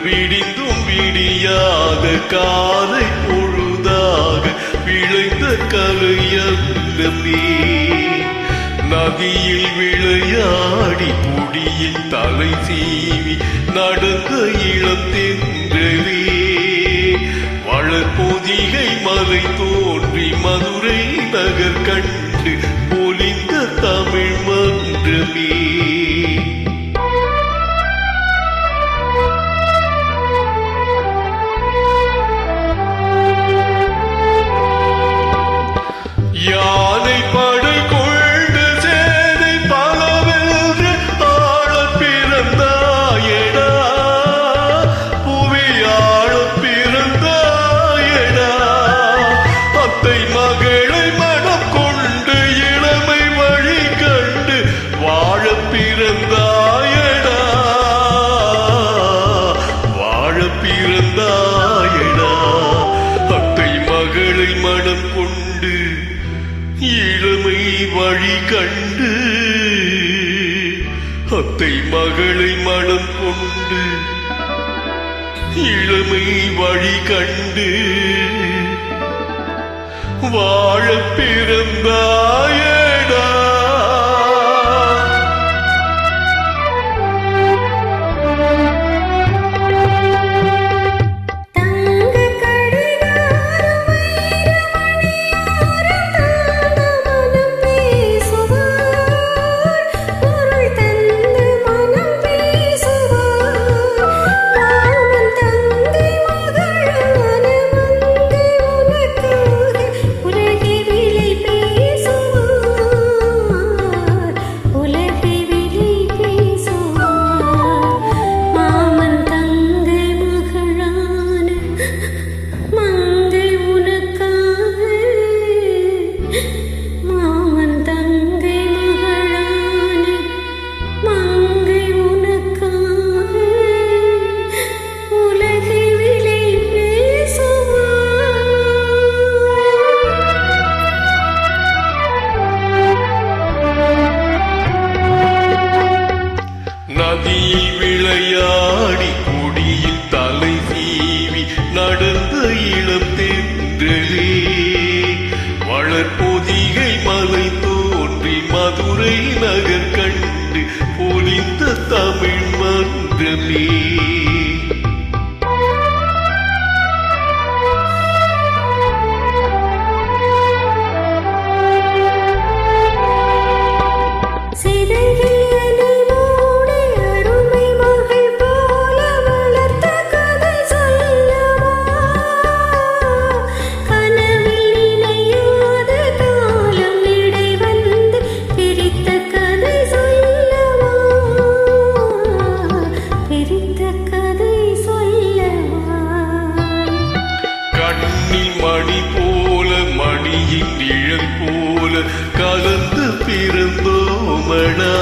விடிந்தும் விடியாக காலை பொழுதாக விளைந்த கலையந்தமே நதியில் விளையாடி பொடியில் தலை சீவி நடந்த இளம் தென்றலே வளர்பொதிகை மலை தோன்றி மதுரை நகர் கண்டு பொலிந்த தமிழ் மன்றமே யானை படை கொண்டு சேனை பலவென்று ஆள பிறந்தாயடா புவி ஆள பிறந்தாயடா அத்தை மகளை மனம் கொண்டு இளமை வழி கண்டு வாழ பிறந்தாயடா வாழ பிறந்தாயடா அத்தை மகளை மனம் கொண்டு இளமை வழி கண்டு அத்தை மகளை மனம் கொண்டு இளமை வழி கண்டு வாழ பிறந்தாயடா நதியில் விளையாடி கொடியில் தலை சீவி நடந்த இளம் தென்றலே வளர்பொதிகை மலை தோன்றி மதுரை நகர் கண்டு பொலிந்த தமிழ் மன்றமே மணி போல மணியின் நிழல் போல கலந்து பிறந்தோமடா